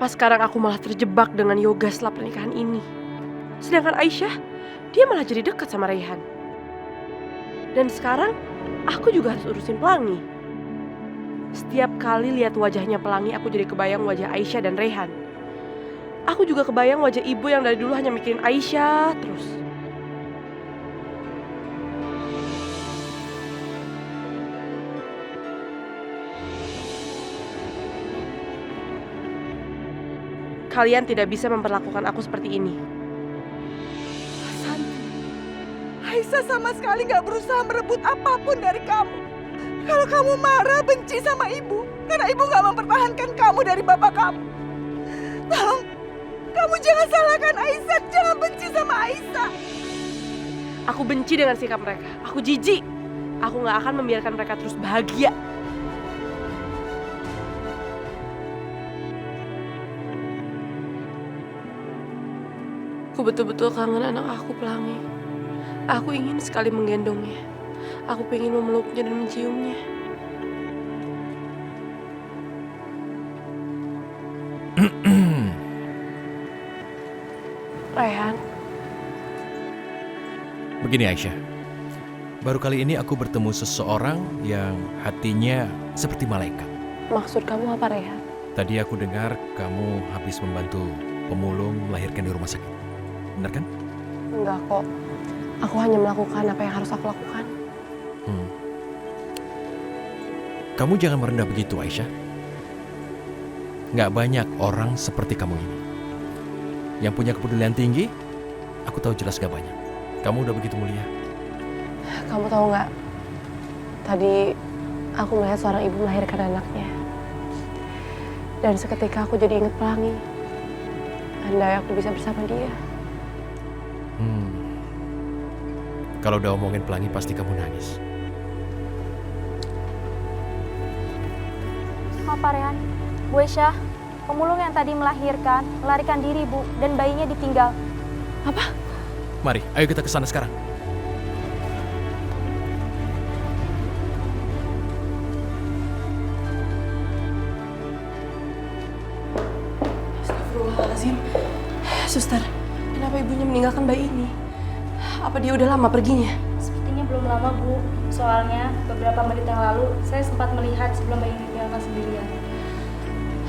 Kenapa sekarang aku malah terjebak dengan Yoga setelah pernikahan ini? Sedangkan Aisyah, dia malah jadi dekat sama Raihan. Dan sekarang, aku juga harus urusin Pelangi. Setiap kali lihat wajahnya Pelangi, aku jadi kebayang wajah Aisyah dan Raihan. Aku juga kebayang wajah ibu yang dari dulu hanya mikirin Aisyah terus. Kalian tidak bisa memperlakukan aku seperti ini. Santi, Aisyah sama sekali gak berusaha merebut apapun dari kamu. Kalau kamu marah, benci sama ibu, karena ibu gak mempertahankan kamu dari bapak kamu. Tolong, kamu jangan salahkan Aisyah, jangan benci sama Aisyah. Aku benci dengan sikap mereka. Aku jijik. Aku gak akan membiarkan mereka terus bahagia. Aku betul-betul kangen anak aku, Pelangi. Aku ingin sekali menggendongnya. Aku pengen memeluknya dan menciumnya. Raihan. Begini Aisyah, baru kali ini aku bertemu seseorang yang hatinya seperti malaikat. Maksud kamu apa, Raihan? Tadi aku dengar kamu habis membantu pemulung melahirkan di rumah sakit. Benar kan? Enggak kok. Aku hanya melakukan apa yang harus aku lakukan. Kamu jangan merendah begitu Aisyah. Nggak banyak orang seperti kamu ini. Yang punya kepedulian tinggi, aku tahu jelas gak banyak. Kamu udah begitu mulia. Kamu tahu nggak? Tadi aku melihat seorang ibu melahirkan anaknya. Dan seketika aku jadi ingat Pelangi. Andai aku bisa bersama dia. Kalau udah omongin Pelangi pasti kamu nangis. Maaf Pak Rehan, Bu Aisyah, pemulung yang tadi melahirkan, melarikan diri Bu, dan bayinya ditinggal. Apa? Mari, ayo kita ke sana sekarang. Astagfirullahaladzim. Suster, kenapa ibunya meninggalkan bayi ini? Apa dia udah lama perginya? Sepertinya belum lama Bu, soalnya beberapa menit yang lalu saya sempat melihat sebelum bayi ditinggalkan sendirian.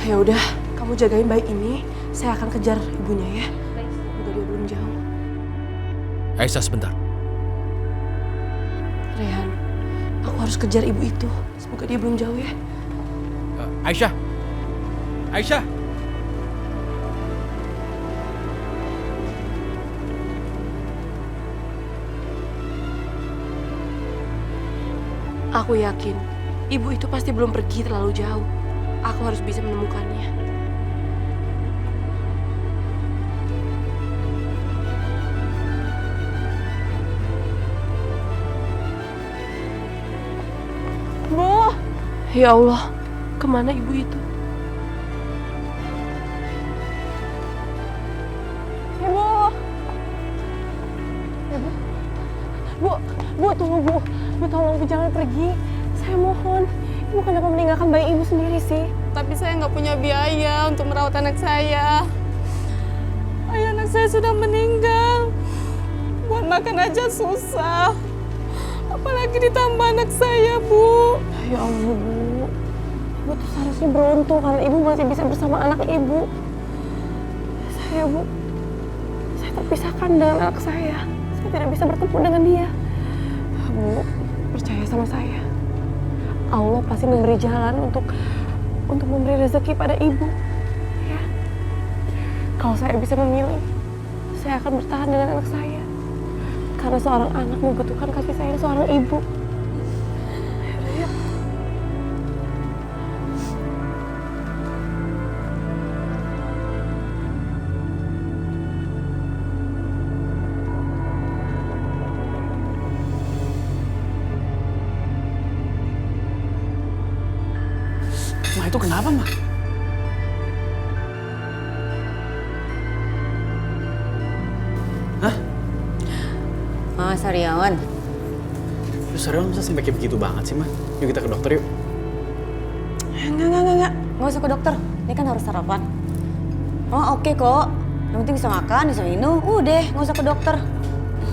Ya udah, kamu jagain bayi ini. Saya akan kejar ibunya ya. Baik. Semoga dia belum jauh. Aisyah sebentar. Raihan, aku harus kejar ibu itu. Semoga dia belum jauh ya. Aisyah! Aisyah! Aku yakin, ibu itu pasti belum pergi terlalu jauh. Aku harus bisa menemukannya. Bu! Ya Allah, kemana ibu itu? Ibu! Ibu? Bu, tunggu Bu. Bu, tolong Bu jangan pergi. Saya mohon. Ibu kenapa meninggalkan bayi ibu sendiri sih? Tapi saya nggak punya biaya untuk merawat anak saya. Ayah anak saya sudah meninggal. Buat makan aja susah. Apalagi ditambah anak saya, Bu. Ya Allah, Bu. Ibu tuh seharusnya beruntung karena ibu masih bisa bersama anak ibu. Saya terpisahkan dengan anak saya. Saya tidak bisa bertemu dengan dia. Bu, percaya sama saya. Allah pasti memberi jalan untuk memberi rezeki pada ibu. Ya. Kalau saya bisa memilih, saya akan bertahan dengan anak saya. Karena seorang anak membutuhkan kasih sayang seorang ibu. Yuk. Ma, itu kenapa, Ma? Hah? Mas Aryawan, Lu serius masa sampai kayak begitu banget sih, Ma? Yuk kita ke dokter yuk. enggak. Nggak usah ke dokter, ini kan harus sarapan. Mama oke kok. Yang penting bisa makan, bisa minum. Udah, nggak usah ke dokter.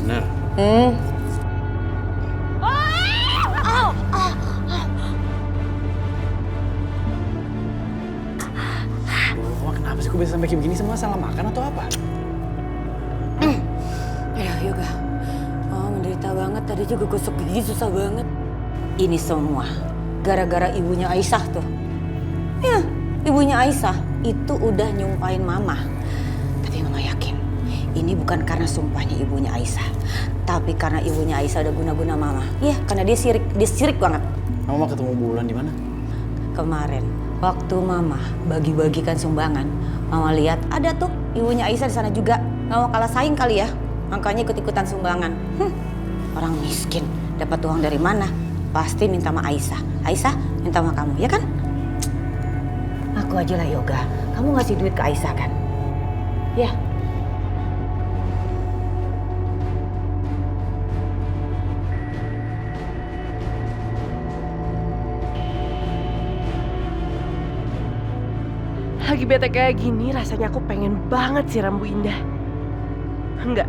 Bener. Wah, kenapa sih kok bisa sampai kayak begini? Semua salah makan atau apa? Ya Yoga, menderita banget. Tadi juga gosok gigi susah banget. Ini semua gara-gara ibunya Aisyah tuh. Ya, ibunya Aisyah itu udah nyumpahin Mama. Tapi Mama yakin ini bukan karena sumpahnya ibunya Aisyah, tapi karena ibunya Aisyah udah guna-guna Mama. Iya, karena dia sirik banget. Mama mau ketemu Bulan di mana? Kemarin waktu Mama bagi-bagikan sumbangan, Mama lihat ada tuh ibunya Aisyah di sana juga. Nggak mau kalah saing kali ya, makanya ikut-ikutan sumbangan. Orang miskin dapat uang dari mana? Pasti minta sama Aisyah. Aisyah minta sama kamu, ya kan? Aku aja lah Yoga, kamu ngasih duit ke Aisyah kan? Ya. Lagi bete kayak gini, rasanya aku pengen banget siram Bu Indah. Enggak,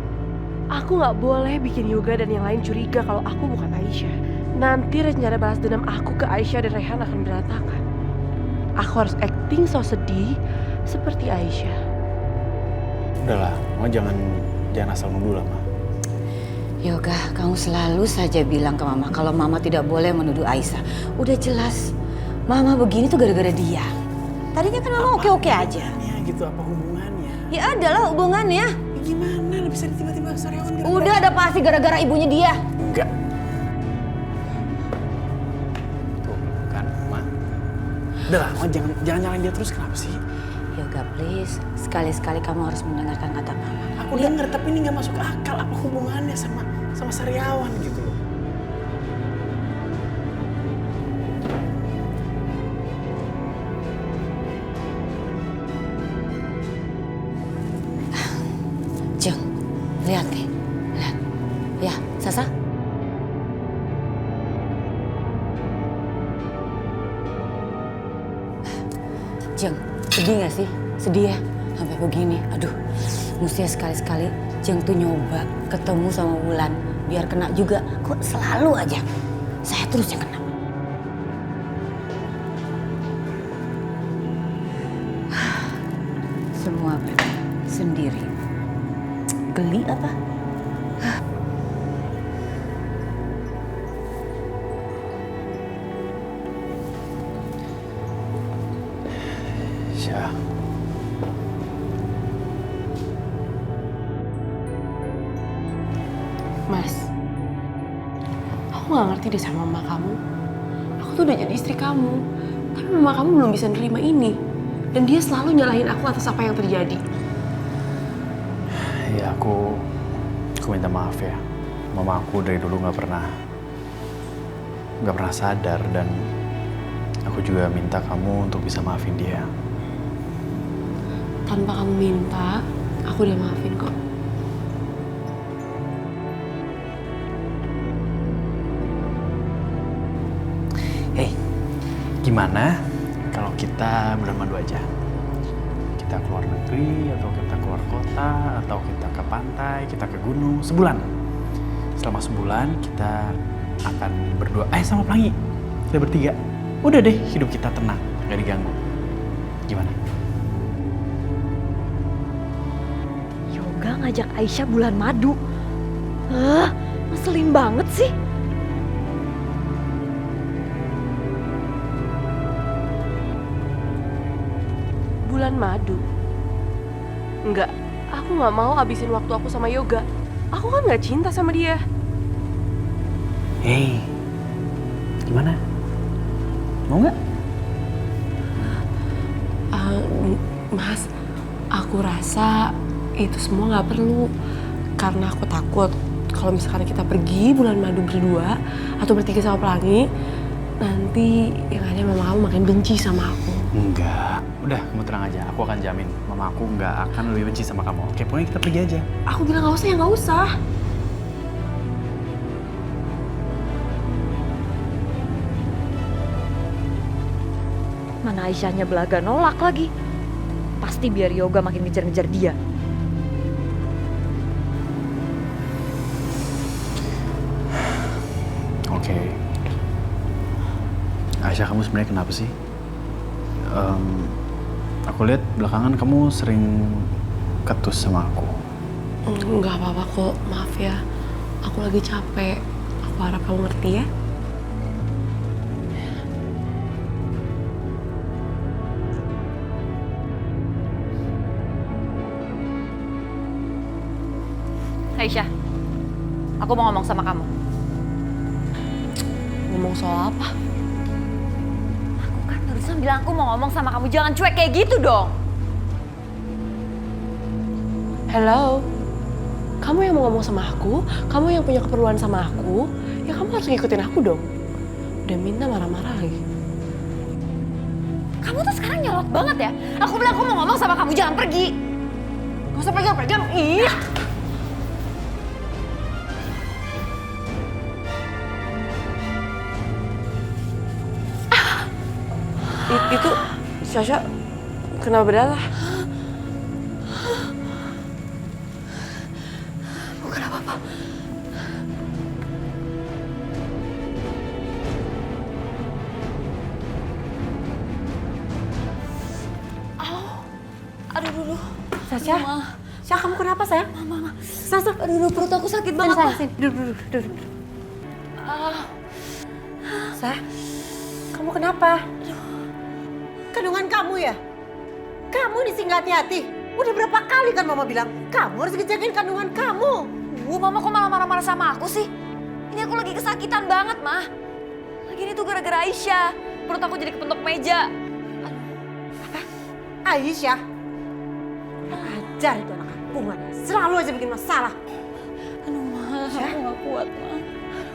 aku nggak boleh bikin Yoga dan yang lain curiga kalau aku bukan Aisyah. Nanti rencana balas dendam aku ke Aisyah dan Rehan akan berantakan. Aku harus acting so sedih seperti Aisyah. Udahlah, Mama jangan asal nuduh lah, Ma. Yoga, kamu selalu saja bilang ke Mama kalau Mama tidak boleh menuduh Aisyah. Udah jelas, Mama begini tuh gara-gara dia. Tadinya kan Mama oke-oke aja. Ya gitu, apa hubungannya? Ya adalah hubungannya. Ya, gimana bisa tiba-tiba Saryawan gara-gara? Udah ada pasti gara-gara ibunya dia. Enggak. Tuh kan, Ma. Udahlah, Ma jangan nyalain dia terus, kenapa sih? Yoga please, sekali-sekali kamu harus mendengarkan kata Mama. Aku denger, tapi ini nggak masuk akal. Apa hubungannya sama Saryawan gitu loh? Jeng, lihat deh, lihat. Ya, Sasa. Jeng, sedih gak sih? Sedih ya? Sampai begini, aduh. Mestinya sekali-sekali Jeng tuh nyoba ketemu sama Wulan. Biar kena juga, kok selalu aja. Saya terus yang kena. Semua sendiri. Geli apa? Syah. Mas, aku gak ngerti deh sama mama kamu. Aku tuh udah jadi istri kamu, tapi mama kamu belum bisa nerima ini. Dan dia selalu nyalahin aku atas apa yang terjadi. Ya aku minta maaf ya. Mama aku dari dulu nggak pernah sadar, dan aku juga minta kamu untuk bisa maafin dia. Tanpa kamu minta, aku udah maafin kok. Hey, gimana kalau kita bermadu aja? Kita keluar negeri, atau kita keluar kota, atau kita ke pantai, kita ke gunung, sebulan. Selama sebulan kita akan berdua, sama Pelangi. Kita bertiga. Udah deh, hidup kita tenang, gak diganggu. Gimana? Yoga ngajak Aisyah bulan madu. Ngeselin banget sih. Bulan madu? Enggak, aku gak mau habisin waktu aku sama Yoga. Aku kan gak cinta sama dia. Hey, gimana? Mau nggak? Mas, aku rasa itu semua gak perlu. Karena aku takut kalau misalkan kita pergi bulan madu berdua atau bertiga sama Pelangi, nanti yang ada mama kamu makin benci sama aku. Enggak. Udah, kamu tenang aja. Aku akan jamin mama aku nggak akan lebih benci sama kamu. Oke, pokoknya kita pergi aja. Aku bilang gak usah, ya gak usah. Mana Aisyahnya belaga nolak lagi. pasti biar Yoga makin ngejar-ngejar dia. Oke. Aisyah, kamu sebenarnya kenapa sih? Aku lihat belakangan kamu sering ketus sama aku. Nggak apa-apa kok, maaf ya. Aku lagi capek. Aku harap kamu ngerti ya. Aisyah, aku mau ngomong sama kamu. Ngomong soal apa? Aku kan barusan bilang aku mau ngomong sama kamu, jangan cuek kayak gitu dong. Hello? Kamu yang mau ngomong sama aku, kamu yang punya keperluan sama aku, ya kamu harus ngikutin aku dong. Udah minta marah-marah lagi. Kamu tuh sekarang nyolot banget ya. Aku bilang aku mau ngomong sama kamu, jangan pergi. Gak usah pegang-pegang, ih! Itu Sasha kena berdarah. Bukan apa-apa. Aduh dulu. Sasha? Sasha, kamu kenapa sayang? Mama. Sasha, Aduh perut aku sakit banget. Sini, Ma. sini. Duduk. Sah, kamu kenapa? Kandungan kamu ya? Kamu di sini nggak hati-hati. Udah berapa kali kan mama bilang, kamu harus ngejagain kandungan kamu. Mama kok malah marah-marah sama aku sih? Ini aku lagi kesakitan banget, Ma. Lagi ini tuh gara-gara Aisyah. Perut aku jadi kepentok meja. Aisyah. Ajar itu anak kampungan. Selalu aja bikin masalah. Aduh, Ma. Aku gak kuat, Ma.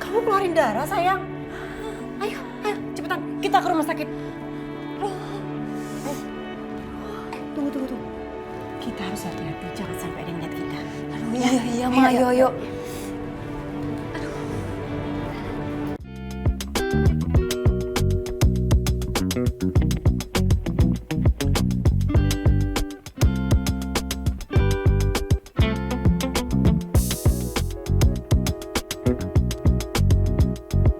Kamu keluarin darah sayang. Ayo, cepetan. Kita ke rumah sakit. Tunggu. Kita harus hati-hati. Jangan sampai ada yang lihat kita. Aduh, iya, Ma. Ayo.